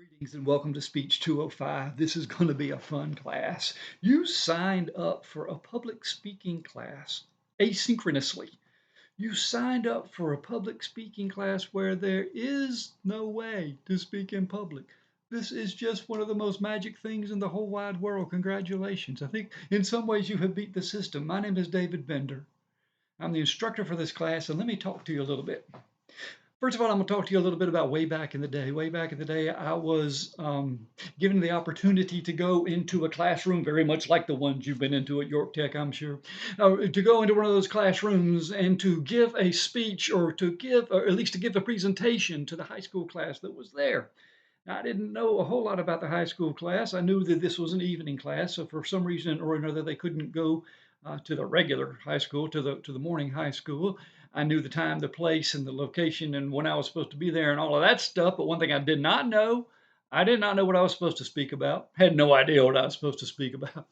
Greetings and welcome to Speech 205. This is going to be a fun class. You signed up for a public speaking class asynchronously. You signed up for a public speaking class where there is no way to speak in public. This is just one of the most magic things in the whole wide world. Congratulations. I think in some ways you have beat the system. My name is David Bender. I'm the instructor for this class, and let me talk to you a little bit. First of all, I'm going to talk to you a little bit about way back in the day. Way back in the day, I was given the opportunity to go into a classroom, very much like the ones you've been into at York Tech, I'm sure, to go into one of those classrooms and to give a speech or at least to give a presentation to the high school class that was there. Now, I didn't know a whole lot about the high school class. I knew that this was an evening class, so for some reason or another, they couldn't go to the regular high school, to the morning high school. I knew the time, the place, and the location, and when I was supposed to be there, and all of that stuff. But one thing I did not know what I was supposed to speak about. Had no idea what I was supposed to speak about.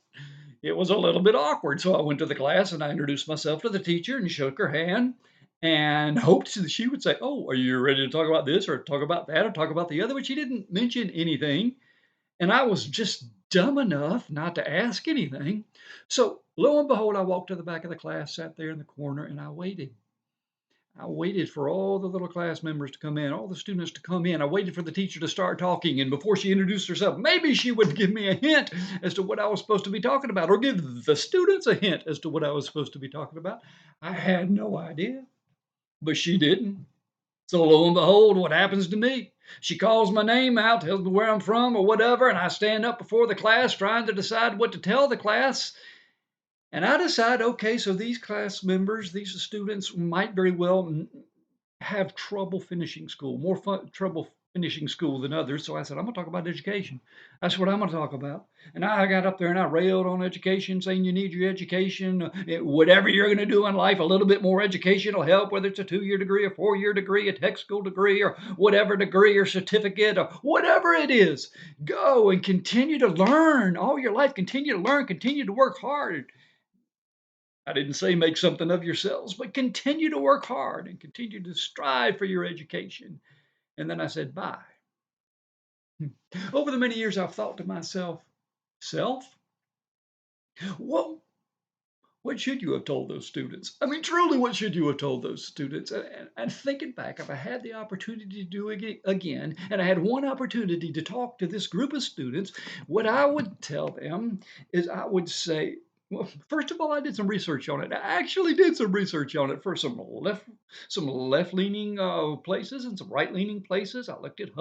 It was a little bit awkward, so I went to the class and I introduced myself to the teacher and shook her hand and hoped that she would say, "Oh, are you ready to talk about this or talk about that or talk about the other?" But she didn't mention anything. And I was just dumb enough not to ask anything. So lo and behold, I walked to the back of the class, sat there in the corner, and I waited. I waited for all the little class members to come in, all the students to come in. I waited for the teacher to start talking. And before she introduced herself, maybe she would give me a hint as to what I was supposed to be talking about, or give the students a hint as to what I was supposed to be talking about. I had no idea, but she didn't. So lo and behold, what happens to me? She calls my name out, tells me where I'm from or whatever, and I stand up before the class trying to decide what to tell the class. And I decide, okay, so these class members, these students might very well have trouble finishing school, more trouble finishing school than others. So I said, I'm going to talk about education. That's what I'm going to talk about. And I got up there and I railed on education, saying you need your education. Whatever you're going to do in life, a little bit more education will help, whether it's a 2 year degree, a 4 year degree, a tech school degree, or whatever degree or certificate, or whatever it is. Go and continue to learn all your life. Continue to learn, continue to work hard. I didn't say make something of yourselves, but continue to work hard and continue to strive for your education. And then I said, bye. Over the many years, I've thought to myself, self, what, what should you have told those students? I mean, truly, what should you have told those students? And thinking back, if I had the opportunity to do it again, and I had one opportunity to talk to this group of students, what I would tell them is I would say, well, first of all, I did some research on it. I actually did some research on it for some left-leaning places and some right-leaning places. I looked at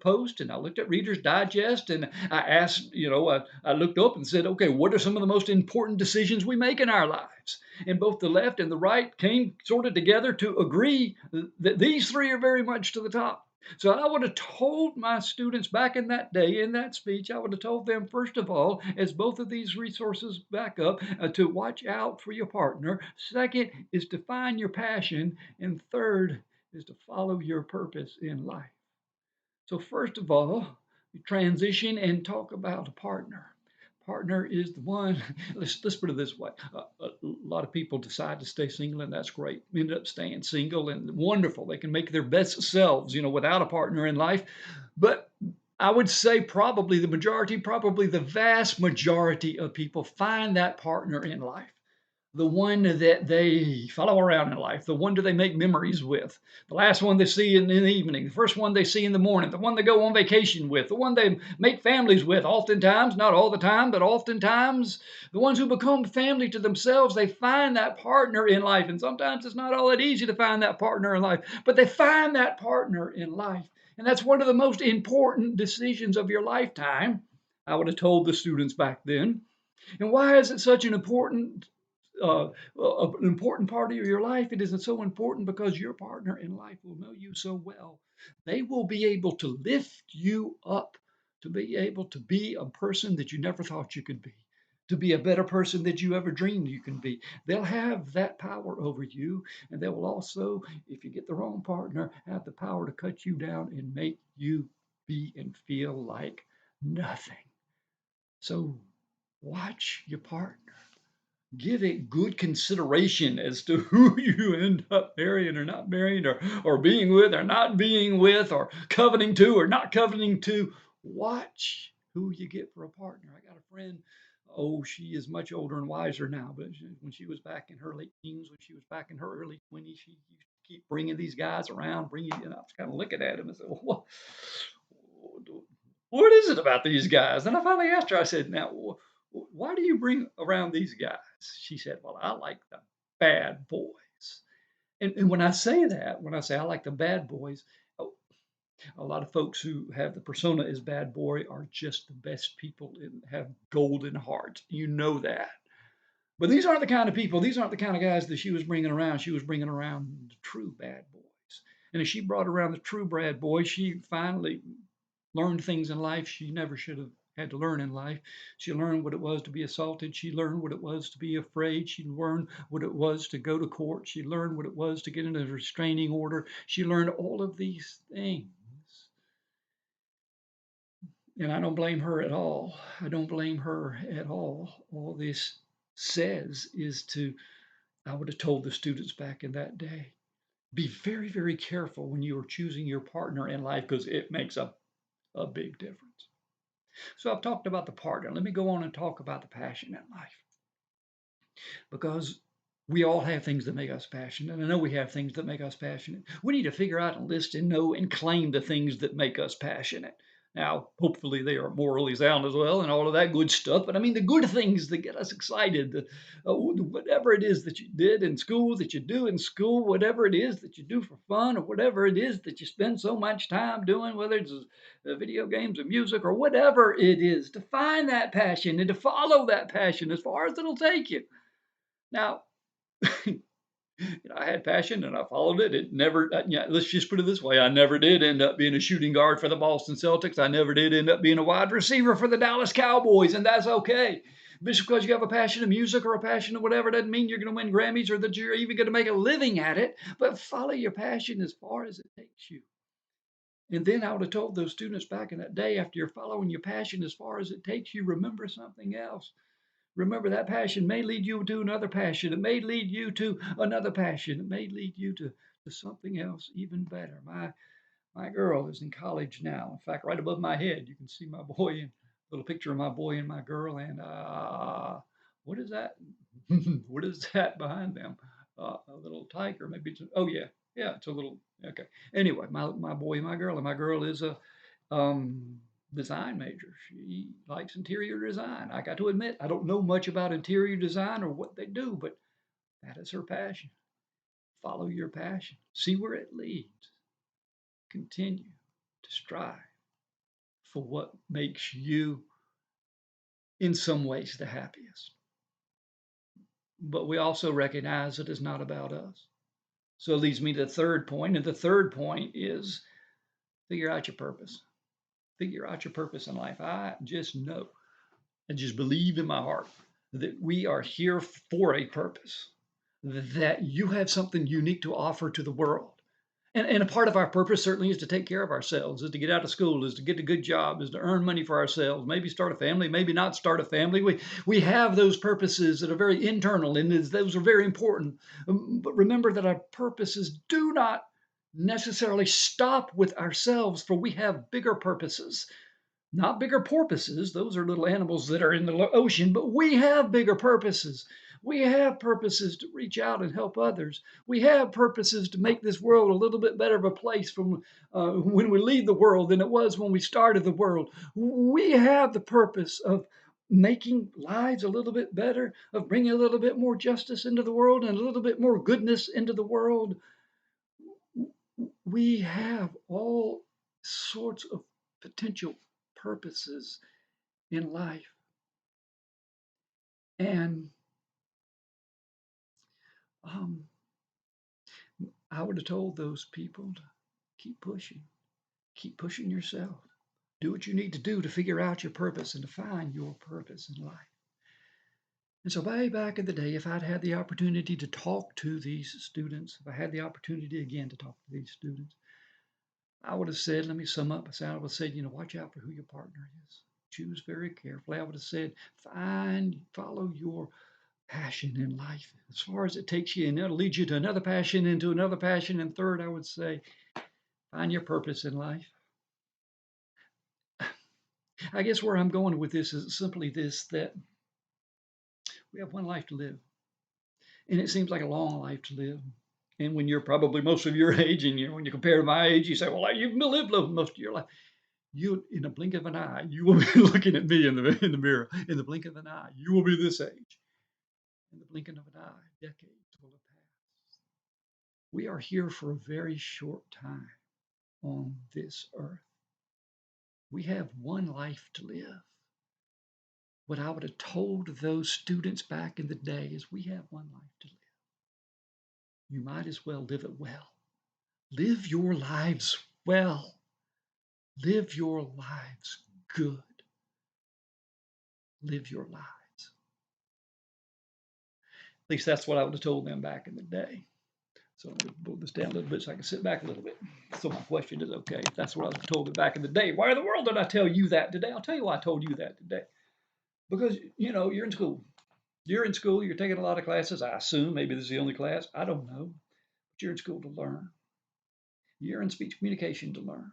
Post and I looked at Reader's Digest, and I asked, I looked up and said, okay, what are some of the most important decisions we make in our lives? And both the left and the right came sort of together to agree that these three are very much to the top. So I would have told my students back in that day, in that speech, I would have told them, first of all, as both of these resources back up, to watch out for your partner. Second is to find your passion. And third is to follow your purpose in life. So first of all, we transition and talk about a partner. Partner is the one. Let's put it this way: a lot of people decide to stay single, and that's great. End up staying single, and wonderful. They can make their best selves, without a partner in life. But I would say probably the vast majority of people find that partner in life, the one that they follow around in life, the one do they make memories with, the last one they see in the evening, the first one they see in the morning, the one they go on vacation with, the one they make families with, oftentimes, not all the time, but oftentimes, the ones who become family to themselves, they find that partner in life. And sometimes it's not all that easy to find that partner in life, but they find that partner in life. And that's one of the most important decisions of your lifetime, I would have told the students back then. And why is it such an important part of your life? It isn't so important because your partner in life will know you so well. They will be able to lift you up, to be able to be a person that you never thought you could be, to be a better person that you ever dreamed you can be. They'll have that power over you, and they will also, if you get the wrong partner, have the power to cut you down and make you be and feel like nothing. So watch your partner. Give it good consideration as to who you end up marrying or not marrying, or being with or not being with, or coveting to or not coveting to. Watch who you get for a partner. I got a friend. Oh, she is much older and wiser now, but when she was back in her late teens, when she was back in her early 20s, she used to keep bringing these guys around, and I was kind of looking at him and said, well, what is it about these guys? And I finally asked her, I said, now, why do you bring around these guys? She said, well, I like the bad boys. And when I say that, when I say I like the bad boys, oh, a lot of folks who have the persona as bad boy are just the best people and have golden hearts. You know that. But these aren't the kind of people, these aren't the kind of guys that she was bringing around. She was bringing around the true bad boys. And as she brought around the true bad boys, she finally learned things in life she never should have had to learn in life. She learned what it was to be assaulted. She learned what it was to be afraid. She learned what it was to go to court. She learned what it was to get into a restraining order. She learned all of these things. And I don't blame her at all. I don't blame her at all. All this says is I would have told the students back in that day, be very, very careful when you are choosing your partner in life because it makes a big difference. So I've talked about the partner. Let me go on and talk about the passion in life because we all have things that make us passionate. And I know we have things that make us passionate. We need to figure out and list and know and claim the things that make us passionate. Now, hopefully, they are morally sound as well and all of that good stuff. But I mean, the good things that get us excited, whatever it is that you did in school, that you do in school, whatever it is that you do for fun, or whatever it is that you spend so much time doing, whether it's video games or music or whatever it is, to find that passion and to follow that passion as far as it'll take you. Now, I had passion and I followed it. It never, let's just put it this way. I never did end up being a shooting guard for the Boston Celtics. I never did end up being a wide receiver for the Dallas Cowboys, and that's okay. Just because you have a passion of music or a passion of whatever doesn't mean you're going to win Grammys or that you're even going to make a living at it. But follow your passion as far as it takes you. And then I would have told those students back in that day, after you're following your passion as far as it takes you, remember something else. Remember that passion may lead you to another passion. It may lead you to another passion. It may lead you to something else even better. My girl is in college now. In fact, right above my head, you can see my boy and little picture of my boy and my girl. And what is that? What is that behind them? A little tiger, maybe. Oh yeah, yeah, it's a little. Okay. Anyway, my boy and my girl, is a um, design major. She likes interior design. I got to admit, I don't know much about interior design or what they do, but that is her passion. Follow your passion. See where it leads. Continue to strive for what makes you, in some ways, the happiest. But we also recognize it is not about us. So it leads me to the third point. And the third point is figure out your purpose. Figure out your purpose in life. I just know and just believe in my heart that we are here for a purpose, that you have something unique to offer to the world. And a part of our purpose certainly is to take care of ourselves, is to get out of school, is to get a good job, is to earn money for ourselves, maybe start a family, maybe not start a family. We have those purposes that are very internal, and those are very important. But remember that our purposes do not necessarily stop with ourselves, for we have bigger purposes. Not bigger porpoises, those are little animals that are in the ocean, but we have bigger purposes. We have purposes to reach out and help others. We have purposes to make this world a little bit better of a place from when we leave the world than it was when we started the world. We have the purpose of making lives a little bit better, of bringing a little bit more justice into the world and a little bit more goodness into the world. We have all sorts of potential purposes in life. And um, I would have told those people to keep pushing yourself. Do what you need to do to figure out your purpose and to find your purpose in life. And so, way back in the day, if I'd had the opportunity to talk to these students, if I had the opportunity again to talk to these students, I would have said, let me sum up. I would have said, watch out for who your partner is. Choose very carefully. I would have said, follow your passion in life as far as it takes you, and it'll lead you to another passion, into another passion, and third, I would say, find your purpose in life. I guess where I'm going with this is simply this, that we have one life to live, and it seems like a long life to live. And when you're probably most of your age, and when you compare to my age, you say, "Well, you've lived most of your life." You, in a blink of an eye, you will be looking at me in the mirror. In the blink of an eye, you will be this age. In the blinking of an eye, decades will have passed. We are here for a very short time on this earth. We have one life to live. What I would have told those students back in the day is we have one life to live. You might as well live it well. Live your lives well. Live your lives good. Live your lives. At least that's what I would have told them back in the day. So I'm going to pull this down a little bit so I can sit back a little bit. So my question is, okay, if that's what I was told back in the day, why in the world did I tell you that today? I'll tell you why I told you that today. Because, you're in school. You're in school, you're taking a lot of classes. I assume maybe this is the only class. I don't know. But you're in school to learn. You're in speech communication to learn.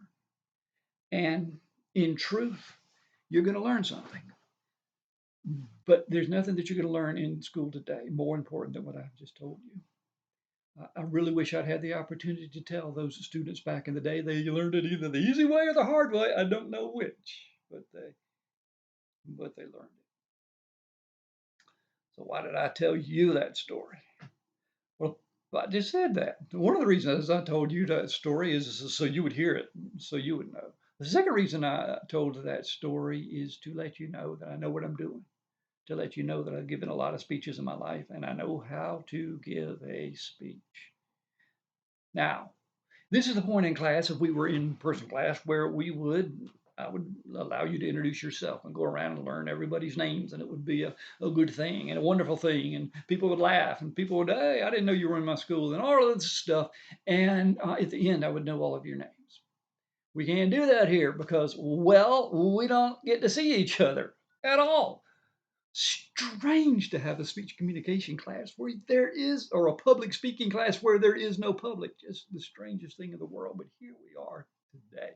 And in truth, you're going to learn something. But there's nothing that you're going to learn in school today more important than what I've just told you. I really wish I'd had the opportunity to tell those students back in the day they learned it either the easy way or the hard way. I don't know which, but they learned it. So why did I tell you that story? Well, I just said that. One of the reasons I told you that story is so you would hear it, so you would know. The second reason I told that story is to let you know that I know what I'm doing, to let you know that I've given a lot of speeches in my life and I know how to give a speech. Now, this is the point in class, if we were in person class, where I would allow you to introduce yourself and go around and learn everybody's names, and it would be a good thing and a wonderful thing, and people would laugh, and people would, hey, I didn't know you were in my school, and all of this stuff. And at the end, I would know all of your names. We can't do that here because, well, we don't get to see each other at all. Strange to have a speech communication class where there is, or a public speaking class where there is no public. Just the strangest thing in the world. But here we are today.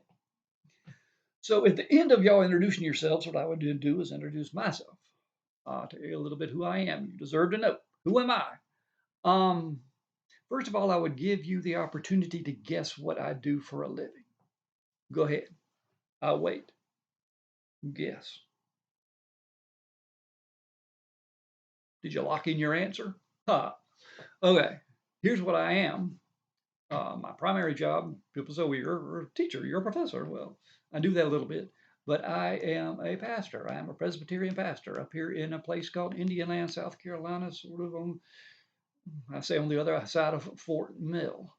So at the end of y'all introducing yourselves, what I would do is introduce myself. Tell you a little bit who I am. You deserve to know. Who am I? Um, First of all, I would give you the opportunity to guess what I do for a living. Go ahead. I'll wait. Guess. Did you lock in your answer? Huh. Okay. Here's what I am. My primary job, people say, well, you're a teacher, you're a professor. Well, I do that a little bit, but I am a pastor. I am a Presbyterian pastor up here in a place called Indian Land, South Carolina, sort of I say on the other side of Fort Mill.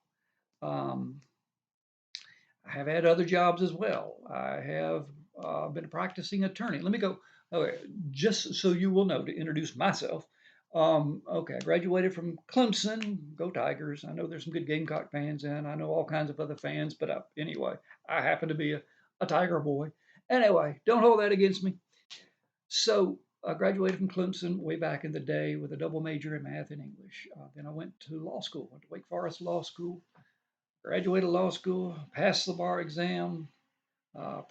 Um, I have had other jobs as well. I have been a practicing attorney. Let me go, okay, just so you will know to introduce myself. Okay, I graduated from Clemson. Go Tigers! I know there's some good Gamecock fans, and I know all kinds of other fans. But anyway, I happen to be a Tiger boy. Anyway, don't hold that against me. So I graduated from Clemson way back in the day with a double major in math and English. Then I went to law school. Went to Wake Forest Law School. Graduated law school. Passed the bar exam.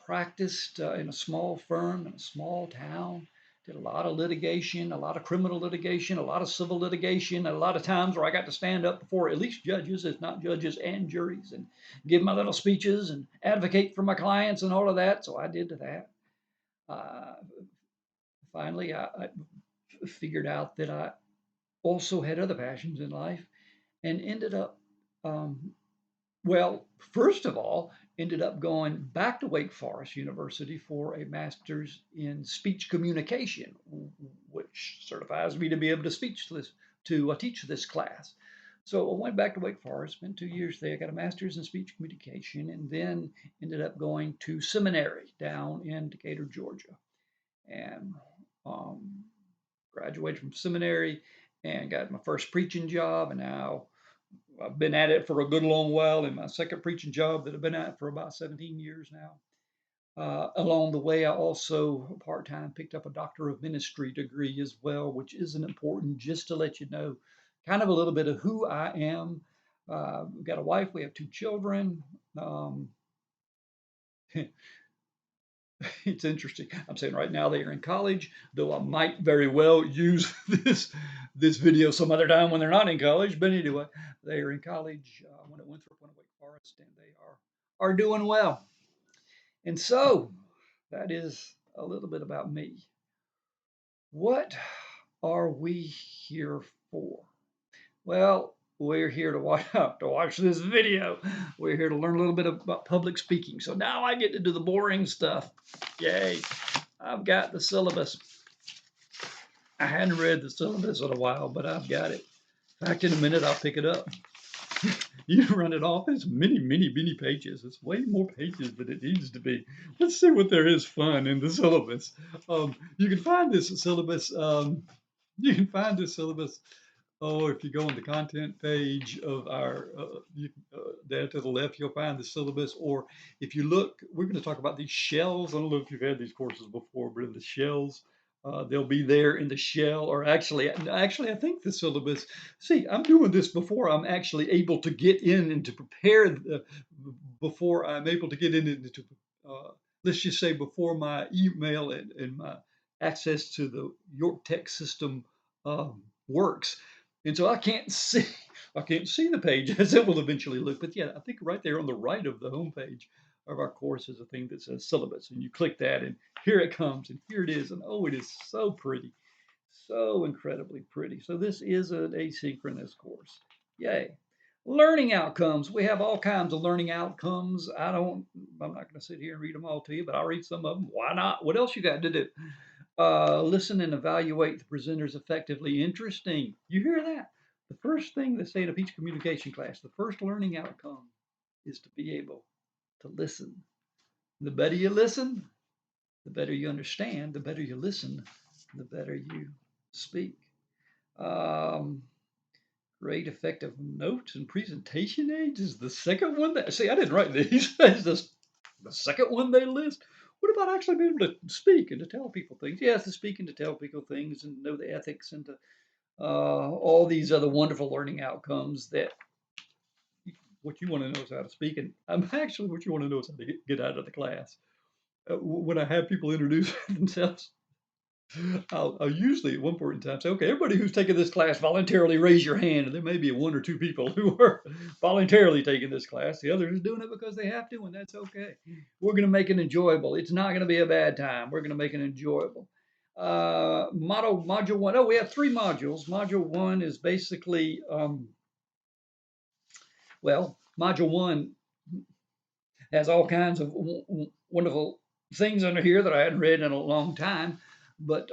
Practiced in a small firm in a small town. Did a lot of litigation, a lot of criminal litigation, a lot of civil litigation, a lot of times where I got to stand up before at least judges, if not judges and juries, and give my little speeches and advocate for my clients and all of that. So I did that. Uh, Finally, I figured out that I also had other passions in life and ended up um, well, first of all, ended up going back to Wake Forest University for a master's in speech communication, which certifies me to be able to teach this class. So I went back to Wake Forest, spent 2 years there, got a master's in speech communication, and then ended up going to seminary down in Decatur, Georgia, and um, graduated from seminary and got my first preaching job, and now I've been at it for a good long while in my second preaching job that I've been at for about 17 years now. Along the way, I also part-time picked up a Doctor of Ministry degree as well, which isn't important, just to let you know kind of a little bit of who I am. We've got a wife, we have 2 children. Um, it's interesting. I'm saying right now they are in college, though I might very well use this video some other time when they're not in college. But anyway, they are in college, one at Winthrop, one at Wake Forest, and they are doing well. And so that is a little bit about me. What are we here for? Well, we're here to watch, to watch this video. We're here to learn a little bit about public speaking. So now I get to do the boring stuff. Yay. I've got the syllabus. I hadn't read the syllabus in a while, but I've got it. In fact, in a minute, I'll pick it up. You run it off. It's many pages. It's way more pages than it needs to be. Let's see what there is fun in the syllabus. You can find this syllabus. You can find this syllabus. Oh, if you go on the content page of our, there to the left, you'll find the syllabus. Or if you look, we're going to talk about these shells. I don't know if you've had these courses before, but in the shells, they'll be there in the shell. Or actually, I think the syllabus. See, I'm doing this before I'm actually able to get in and to prepare. Before I'm able to get in and to, let's just say, before my email and my access to the York Tech system works. And so I can't see the page as it will eventually look. But yeah, I think right there on the right of the homepage of our course is a thing that says syllabus. And you click that and here it comes and here it is. And oh, it is so pretty, so incredibly pretty. So this is an asynchronous course. Yay. Learning outcomes. We have all kinds of learning outcomes. I'm not going to sit here and read them all to you, but I'll read some of them. Why not? What else you got to do? Listen and evaluate the presenters effectively. Interesting. You hear that? The first thing they say in a Peach communication class, the first learning outcome is to be able to listen. The better you listen, the better you understand. The better you listen, the better you speak. Um, Great effective notes and presentation aids is the second one that, see, I didn't write these. It's just the second one they list. What about actually being able to speak and to tell people things? Yes, to speak and to tell people things and know the ethics and to all these other wonderful learning outcomes that what you want to know is how to speak. And actually what you want to know is how to get out of the class. When I have people introduce themselves, I'll usually at one point in time say, okay, everybody who's taking this class voluntarily raise your hand. And there may be 1 or 2 people who are voluntarily taking this class. The others are doing it because they have to, and that's okay. We're going to make it enjoyable. It's not going to be a bad time. We're going to make it enjoyable. Module 1. Oh, we have 3 modules. Module 1 is basically, Module 1 has all kinds of wonderful things under here that I hadn't read in a long time. But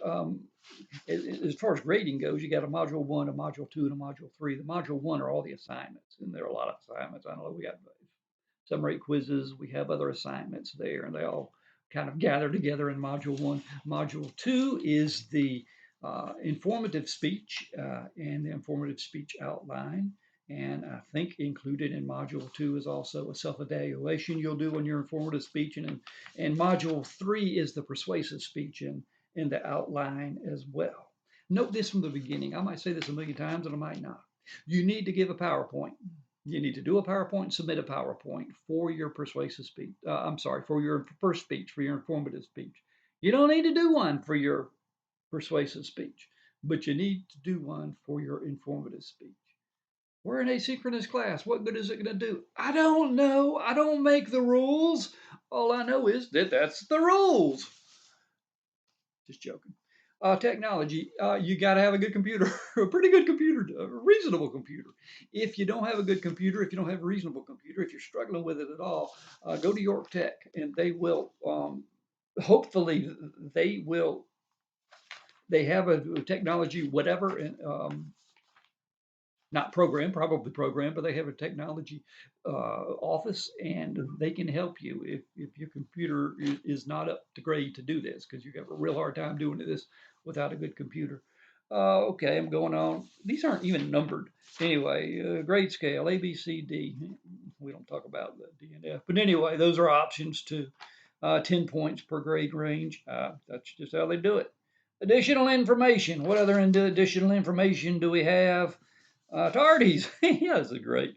as far as grading goes, you got a module 1, a module 2, and a module 3. The module 1 are all the assignments, and there are a lot of assignments. I know we got 7 or 8 quizzes. We have other assignments there, and they all kind of gather together in module 1. Module 2 is the informative speech and the informative speech outline. And I think included in module 2 is also a self-evaluation you'll do on your informative speech. And module 3 is the persuasive speech and in the outline as well. Note this from the beginning. I might say this a million times and I might not. You need to give a PowerPoint. You need to do a PowerPoint, submit a PowerPoint for your persuasive speech. For your first speech, for your informative speech. You don't need to do one for your persuasive speech, but you need to do one for your informative speech. We're an asynchronous class. What good is it going to do? I don't know. I don't make the rules. All I know is that that's the rules. Just joking. Technology, you got to have a good computer, a pretty good computer, a reasonable computer. If you don't have a good computer, if you don't have a reasonable computer, if you're struggling with it at all, go to York Tech and they will, hopefully, they have a technology, whatever, not program, probably program, but they have a technology office and they can help you if your computer is not up to grade to do this because you have a real hard time doing this without a good computer. Okay, I'm going on. These aren't even numbered. Anyway, grade scale, A, B, C, D. We don't talk about the D and F. But anyway, those are options too. 10 points per grade range. That's just how they do it. Additional information. What other additional information do we have? Tardies. Yeah, this is great.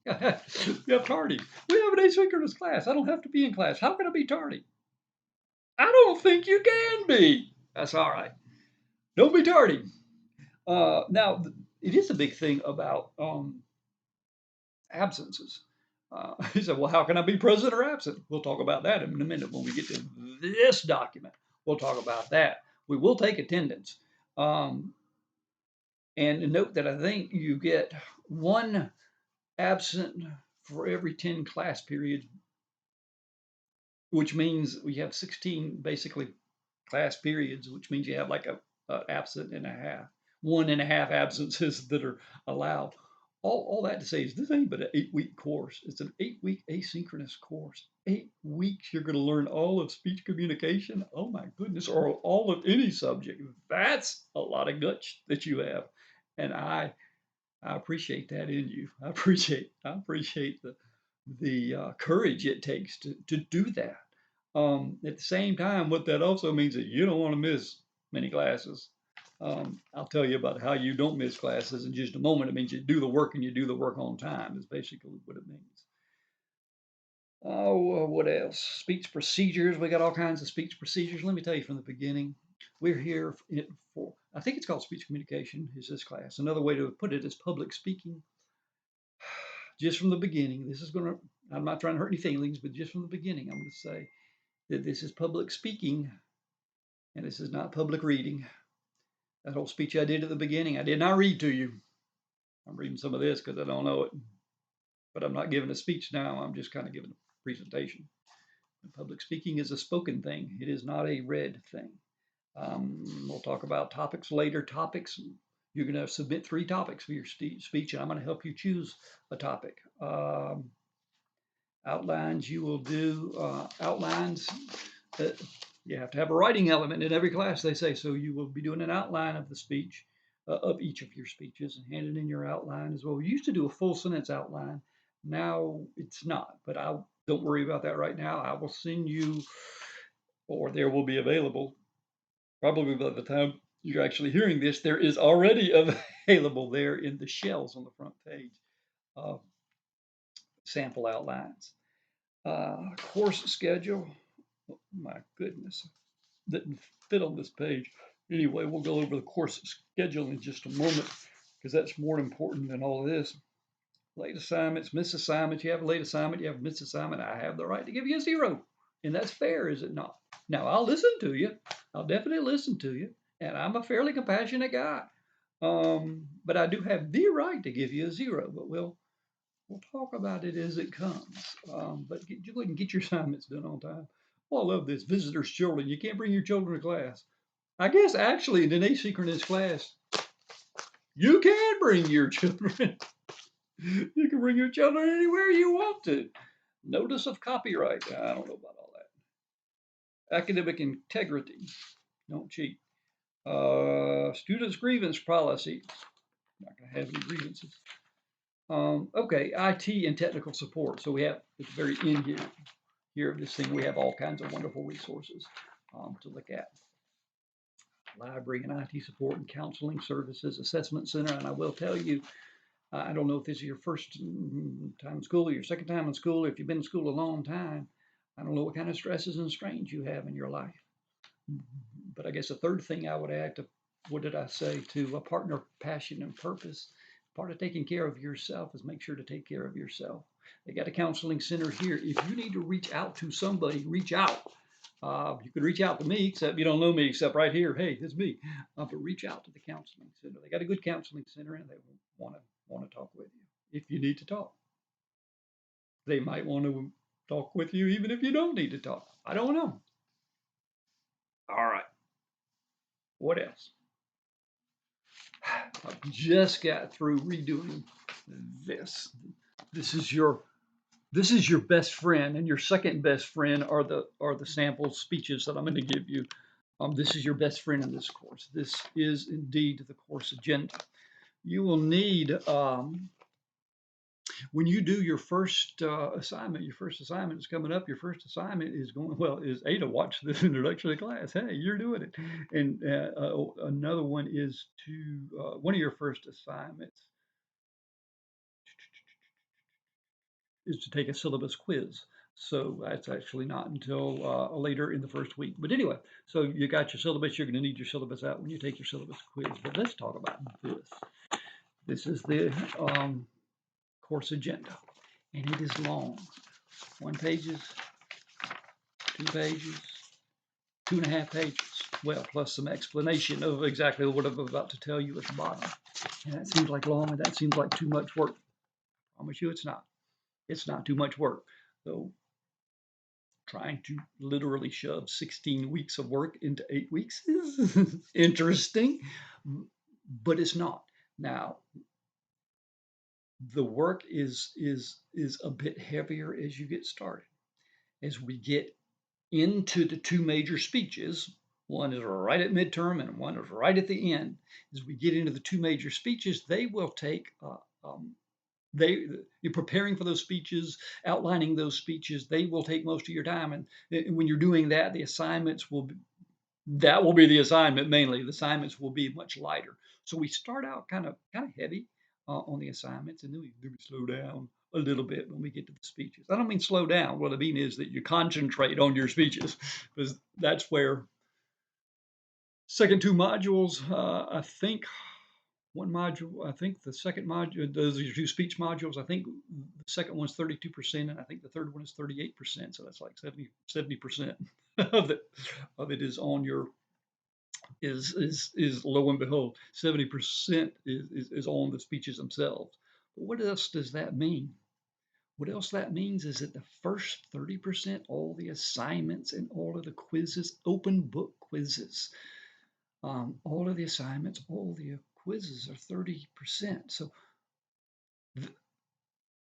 You have tardy. We have an asynchronous class. I don't have to be in class. How can I be tardy? I don't think you can be. That's all right. Don't be tardy. Now, it is a big thing about absences. He said, well, how can I be present or absent? We'll talk about that in a minute when we get to this document. We'll talk about that. We will take attendance. Um, and note that I think you get one absent for every 10 class periods, which means we have 16 basically class periods, which means you have like a absent and a half, 1.5 absences that are allowed. All that to say is this ain't but an 8-week course. It's an 8-week asynchronous course. 8 weeks, you're going to learn all of speech communication. Oh my goodness, or all of any subject. That's a lot of guts that you have, and I appreciate that in you. I appreciate the courage it takes to do that. At the same time, what that also means is you don't want to miss many classes. I'll tell you about how you don't miss classes in just a moment. It means you do the work and you do the work on time, is basically what it means. Oh, what else? Speech procedures. We got all kinds of speech procedures. Let me tell you from the beginning. We're here for, I think it's called speech communication, is this class. Another way to put it is public speaking. Just from the beginning, this is going to, I'm not trying to hurt any feelings, but just from the beginning, I'm going to say that this is public speaking and this is not public reading. That whole speech I did at the beginning, I did not read to you. I'm reading some of this because I don't know it, but I'm not giving a speech now. I'm just kind of giving a presentation. And public speaking is a spoken thing. It is not a read thing. We'll talk about topics later. Topics, you're going to submit 3 topics for your speech, and I'm going to help you choose a topic. Outlines, you will do outlines. You have to have a writing element in every class, they say. So you will be doing an outline of the speech, of each of your speeches, and handing in your outline as well. We used to do a full sentence outline. Now it's not, but don't worry about that right now. I will send you, or there will be available, probably by the time you're actually hearing this, there is already available there in the shells on the front page, sample outlines. Course schedule. Oh, my goodness, didn't fit on this page. Anyway, we'll go over the course schedule in just a moment because that's more important than all of this. Late assignments, missed assignments. You have a late assignment, you have a missed assignment. I have the right to give you a 0. And that's fair, is it not? Now, I'll listen to you. I'll definitely listen to you. And I'm a fairly compassionate guy. But I do have the right to give you a 0. But we'll talk about it as it comes. But you go ahead and get your assignments done on time. Oh, I love this. Visitors' children. You can't bring your children to class. I guess actually in an asynchronous class, you can bring your children. You can bring your children anywhere you want to. Notice of copyright. I don't know about all that. Academic integrity. Don't cheat. Students' grievance policy. Not going to have any grievances. Okay, IT and technical support. So we have at the very end here of this thing, we have all kinds of wonderful resources to look at. Library and IT support and counseling services, assessment center. And I will tell you, I don't know if this is your first time in school or your second time in school, or if you've been in school a long time. I don't know what kind of stresses and strains you have in your life. But I guess the third thing I would add to, what did I say, to a partner, passion, and purpose. Part of taking care of yourself is make sure to take care of yourself. They got a counseling center here. If you need to reach out to somebody, reach out. You could reach out to me, except you don't know me, except right here. Hey, it's me. But reach out to the counseling center. They got a good counseling center, and they want to talk with you if you need to talk. They might want to talk with you even if you don't need to talk. I don't know. All right. What else? I've just got through redoing this. This is your best friend, and your second best friend are the sample speeches that I'm going to give you. This is your best friend in this course. This is indeed the course agenda. You will need when you do your first assignment, your first assignment is coming up. Your first assignment is going well is A, to watch this introduction to class. Hey, you're doing it. And another one is to one of your first assignments is to take a syllabus quiz. So that's actually not until later in the first week. But anyway, so you got your syllabus. You're going to need your syllabus out when you take your syllabus quiz. But let's talk about this. This is the course agenda, and it is long. 1 pages, 2 pages, 2.5 pages. Well, plus some explanation of exactly what I'm about to tell you at the bottom. And that seems like long, and that seems like too much work. I promise you it's not. It's not too much work. So trying to literally shove 16 weeks of work into 8 weeks is interesting, but it's not. Now, the work is a bit heavier as you get started. As we get into the 2 major speeches, one is right at midterm and one is right at the end. As we get into the 2 major speeches, they will take you're preparing for those speeches, outlining those speeches. They will take most of your time, and when you're doing that, the assignments will be, that will be the assignment mainly. The assignments will be much lighter. So we start out kind of heavy on the assignments, and then we slow down a little bit when we get to the speeches. I don't mean slow down. What I mean is that you concentrate on your speeches, because that's where second 2 modules, I think one module, I think the second module, those are your 2 speech modules. I think the second one's 32%, and I think the third one is 38%. So that's like 70% of it is on your is lo and behold 70% is on the speeches themselves. But what else does that mean? What else that means is that the first 30%, all the assignments and all of the quizzes, open book quizzes, all of the assignments, all the quizzes are 30%. So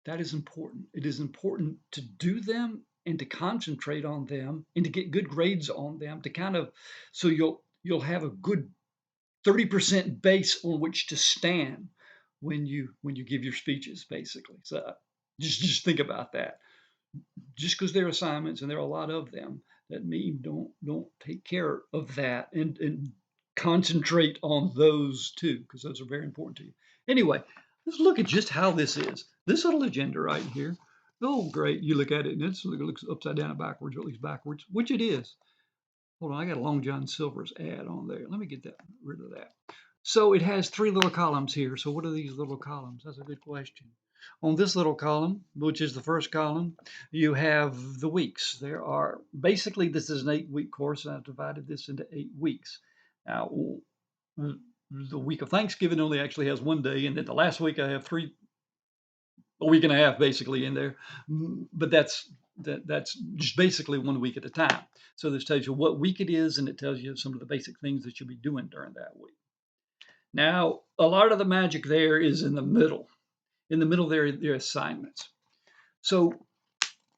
that is important. It is important to do them and to concentrate on them and to get good grades on them, to kind of, so you'll have a good 30% base on which to stand when you give your speeches, basically. So just think about that. Just because they're assignments and there are a lot of them, that mean don't take care of that and concentrate on those too, because those are very important to you. Anyway, let's look at just how this is. This little agenda right here. Oh, great. You look at it and it looks upside down and backwards, or at least backwards, which it is. Hold on, I got a Long John Silver's ad on there. Let me get rid of that. So it has 3 little columns here. So what are these little columns? That's a good question. On this little column, which is the first column, you have the weeks. There are, basically this is an 8-week course, and I've divided this into 8 weeks. Now, the week of Thanksgiving only actually has 1 day, and then the last week I have a week and a half basically in there. But that's just basically 1 week at a time. So this tells you what week it is, and it tells you some of the basic things that you'll be doing during that week. Now, a lot of the magic there is in the middle. In the middle there are assignments. So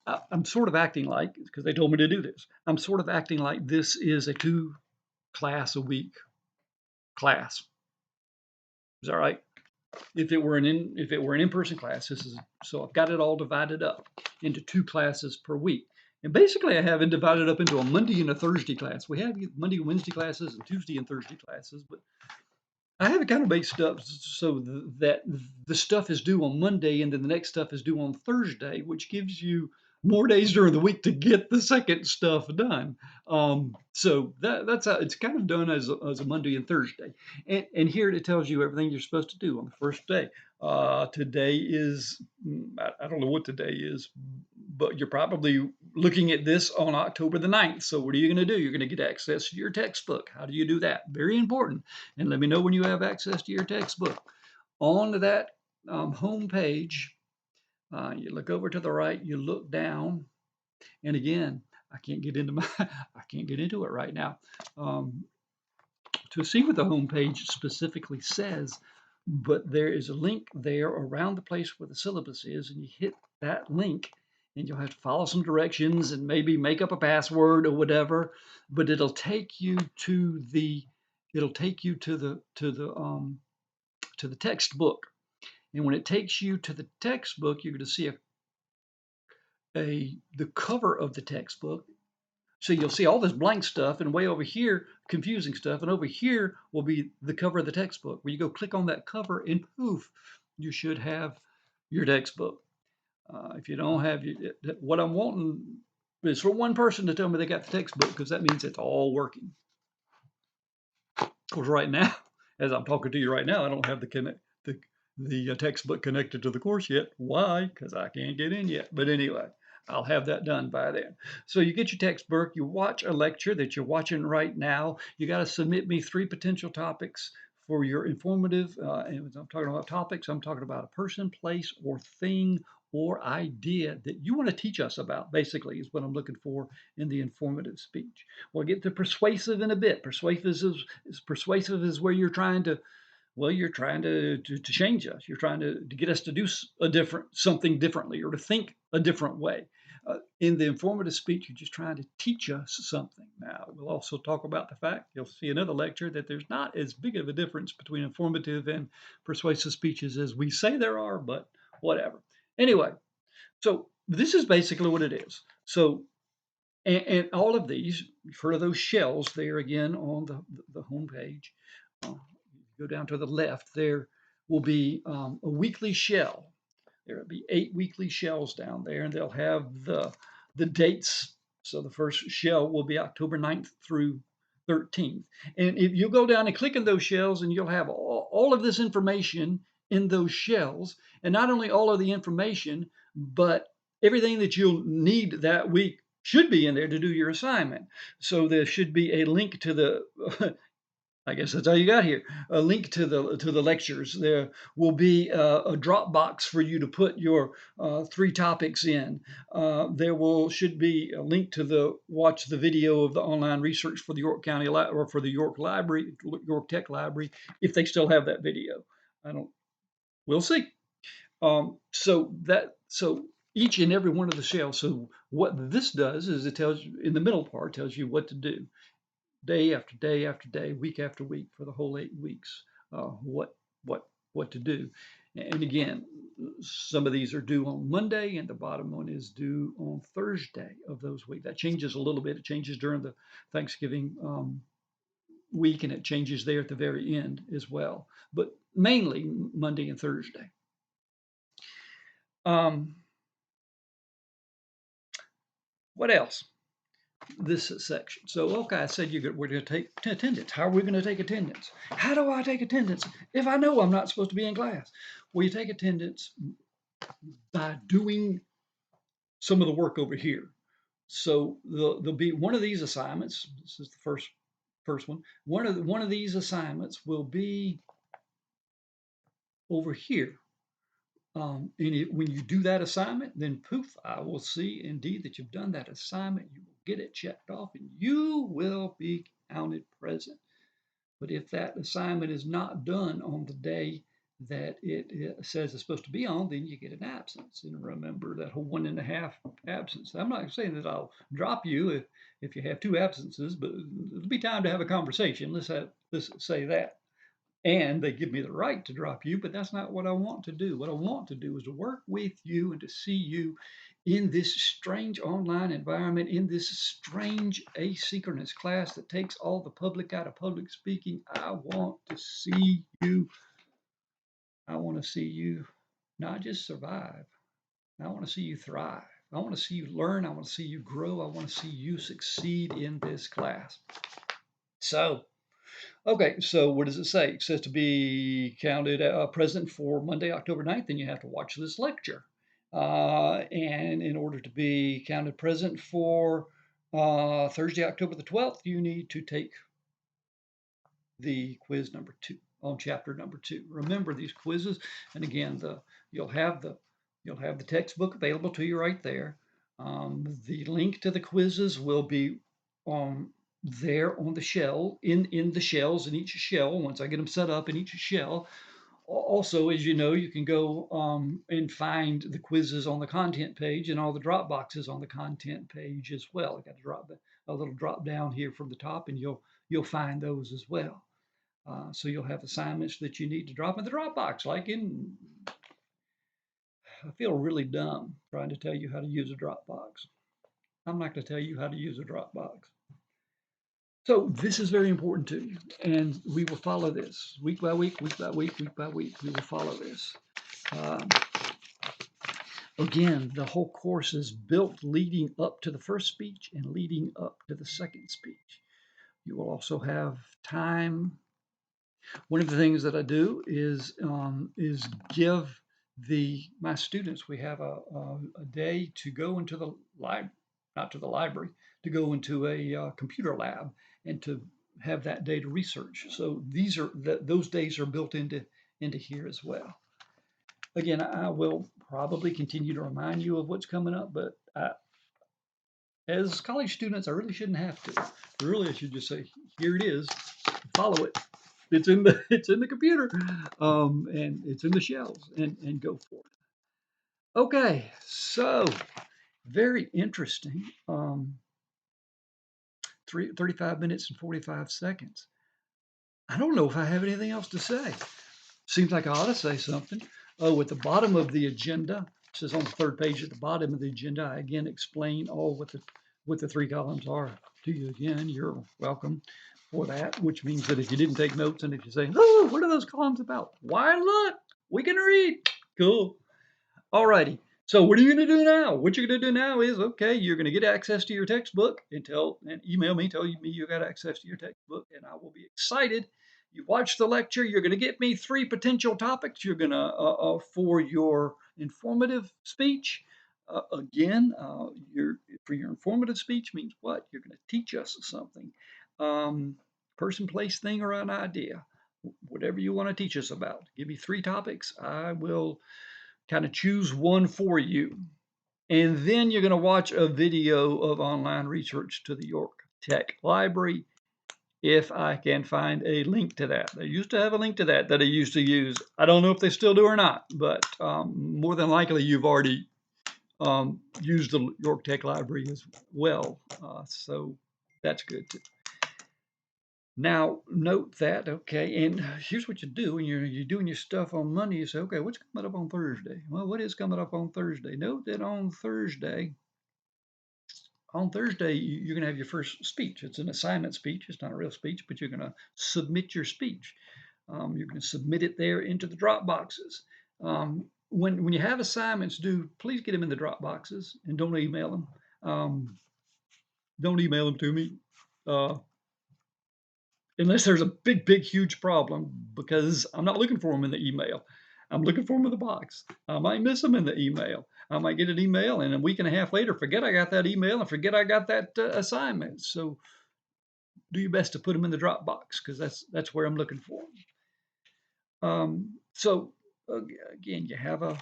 I'm sort of acting like, because they told me to do this, I'm sort of acting like this is a 2 class a week class. Is that right? If it were an in-person class, this is, so I've got it all divided up into 2 classes per week. And basically I have it divided up into a Monday and a Thursday class. We have Monday and Wednesday classes and Tuesday and Thursday classes, but I have it kind of based up so that the stuff is due on Monday and then the next stuff is due on Thursday, which gives you more days during the week to get the second stuff done. So that's how it's kind of done as a Monday and Thursday. And here it tells you everything you're supposed to do on the first day. Today is, I don't know what today is, but you're probably looking at this on October the 9th. So what are you going to do? You're going to get access to your textbook. How do you do that? Very important. And let me know when you have access to your textbook. On that home page, you look over to the right, you look down, and again, I can't get into it right now. To see what the home page specifically says, but there is a link there around the place where the syllabus is, and you hit that link, and you'll have to follow some directions and maybe make up a password or whatever, but it'll take you to the textbook. And when it takes you to the textbook, you're going to see the cover of the textbook. So you'll see all this blank stuff, and way over here, confusing stuff, and over here will be the cover of the textbook. Where you go click on that cover, and poof, you should have your textbook. If you don't have what I'm wanting is for one person to tell me they got the textbook, because that means it's all working. Of course, right now, as I'm talking to you right now, I don't have the textbook connected to the course yet. Why? Because I can't get in yet. But anyway, I'll have that done by then. So you get your textbook, you watch a lecture that you're watching right now. You got to submit me 3 potential topics for your informative. And when I'm talking about topics, I'm talking about a person, place, or thing or idea that you want to teach us about, basically, is what I'm looking for in the informative speech. We'll get to persuasive in a bit. Persuasive is where you're trying to, well, you're trying to change us. You're trying to get us to do something differently, or to think a different way. In the informative speech, you're just trying to teach us something. Now, we'll also talk about the fact, you'll see another lecture, that there's not as big of a difference between informative and persuasive speeches as we say there are, but whatever. Anyway, so this is basically what it is. So, and all of these, for those shells there again on the home page, go down to the left, there will be a weekly shell. There will be 8 weekly shells down there, and they'll have the dates. So the first shell will be October 9th through 13th. And if you go down and click on those shells, and you'll have all of this information in those shells. And not only all of the information, but everything that you'll need that week should be in there to do your assignment. So there should be a link to the I guess that's all you got here. A link to the lectures. There will be a Dropbox for you to put your 3 topics in. There should be a link to watch the video of the online research for the York County or for the York Library, York Tech Library, if they still have that video. I don't. We'll see. So each and every one of the shells. So what this does is it tells you in the middle part, tells you what to do day after day after day, week after week for the whole 8 weeks. What what to do. And again, some of these are due on Monday, and the bottom one is due on Thursday of those weeks. That changes a little bit. It changes during the Thanksgiving week, and it changes there at the very end as well. But mainly Monday and Thursday. What else? This section. So, okay, I said we're going to take attendance. How are we going to take attendance? How do I take attendance if I know I'm not supposed to be in class? Well, you take attendance by doing some of the work over here. So there'll be one of these assignments. This is the first one. One of these assignments will be over here. When you do that assignment, then poof, I will see indeed that you've done that assignment. You will get it checked off, and you will be counted present. But if that assignment is not done on the day that it says it's supposed to be on, then you get an absence. And remember that whole 1.5 absence. I'm not saying that I'll drop you if you have 2 absences, but it'll be time to have a conversation. Let's say that. And they give me the right to drop you, but that's not what I want to do. What I want to do is to work with you and to see you in this strange online environment, in this strange asynchronous class that takes all the public out of public speaking. I want to see you. I want to see you not just survive. I want to see you thrive. I want to see you learn. I want to see you grow. I want to see you succeed in this class. So, okay, so what does it say? It says to be counted present for Monday, October 9th, then you have to watch this lecture. And in order to be counted present for Thursday, October the 12th, you need to take the quiz number 2 on chapter number 2. Remember these quizzes, and again, you'll have the textbook available to you right there. The link to the quizzes will be there on the shell, in the shells, in each shell, once I get them set up in each shell. Also, as you know, you can go and find the quizzes on the content page and all the drop boxes on the content page as well. I got a little drop down here from the top, and you'll find those as well. So you'll have assignments that you need to drop in the Dropbox, like in I feel really dumb trying to tell you how to use a Dropbox. I'm not going to tell you how to use a Dropbox. So this is very important to you, and we will follow this week by week, week by week, week by week. We will follow this. Um, Again, the whole course is built leading up to the first speech and leading up to the second speech. You will also have time. One of the things that I do is give my students. We have a day to go into the library, not to the library, to go into a computer lab and to have that day to research. So those days are built into here as well. Again, I will probably continue to remind you of what's coming up, but as college students, I really shouldn't have to. Really, I should just say, here it is, follow it. It's in the computer, and it's in the shelves, and go for it. Okay, so very interesting. 35 minutes and 45 seconds. I don't know if I have anything else to say. Seems like I ought to say something. Oh, at the bottom of the agenda, it says on the third page at the bottom of the agenda, I again explain all what the three columns are to you again. You're welcome for that, which means that if you didn't take notes and if you say, oh, what are those columns about? Why, look, we can read. Cool. All righty. So what are you going to do now? What you're going to do now is, okay, you're going to get access to your textbook and email me, tell me you got access to your textbook, and I will be excited. You watch the lecture. You're going to get me 3 potential topics. You're going to for your informative speech. Again, for your informative speech means what? You're going to teach us something, person, place, thing, or an idea, whatever you want to teach us about. Give me 3 topics. I will kind of choose one for you. And then you're going to watch a video of online research to the York Tech Library if I can find a link to that. They used to have a link to that I used to use. I don't know if they still do or not, but more than likely you've already used the York Tech Library as well. So that's good too. Now, note that, okay, and here's what you do when you're doing your stuff on Monday. You say, okay, what's coming up on Thursday? Well, what is coming up on Thursday? Note that on Thursday, you're going to have your first speech. It's an assignment speech. It's not a real speech, but you're going to submit your speech. You're going to submit it there into the drop boxes. When you have assignments due, please get them in the drop boxes and don't email them. Don't email them to me. Unless there's a big, big, huge problem, because I'm not looking for them in the email. I'm looking for them in the box. I might miss them in the email. I might get an email and a week and a half later, forget I got that email and forget I got that assignment. So do your best to put them in the Dropbox because that's where I'm looking for them. So again, you have a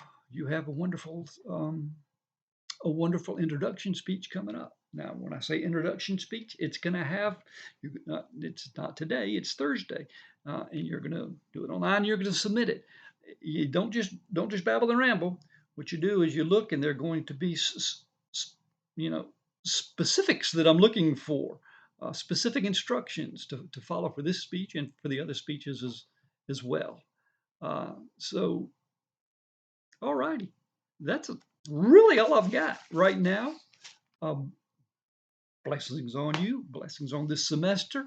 wonderful introduction speech coming up. Now, when I say introduction speech, it's not today, it's Thursday, and you're going to do it online. You're going to submit it. You don't just babble and ramble. What you do is you look, and there are going to be specifics that I'm looking for, specific instructions to follow for this speech and for the other speeches as well. So, all righty, that's really all I've got right now. Blessings on you, blessings on this semester.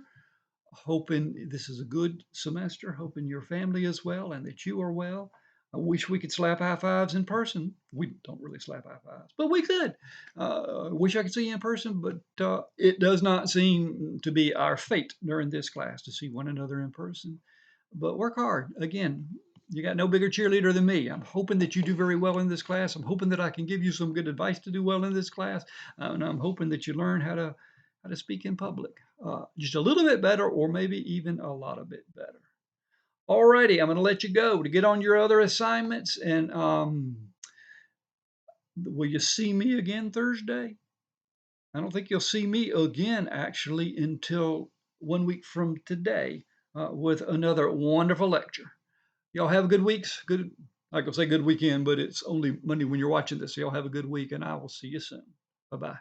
Hoping this is a good semester, hoping your family is well and that you are well. I wish we could slap high fives in person. We don't really slap high fives, but we could. Wish I could see you in person, but it does not seem to be our fate during this class to see one another in person. But work hard. Again, you got no bigger cheerleader than me. I'm hoping that you do very well in this class. I'm hoping that I can give you some good advice to do well in this class. And I'm hoping that you learn how to speak in public just a little bit better, or maybe even a lot of bit better. Alrighty, I'm going to let you go to get on your other assignments. And will you see me again Thursday? I don't think you'll see me again actually until 1 week from today with another wonderful lecture. Y'all have a good weeks. I could say good weekend, but it's only Monday when you're watching this. So y'all have a good week, and I will see you soon. Bye-bye.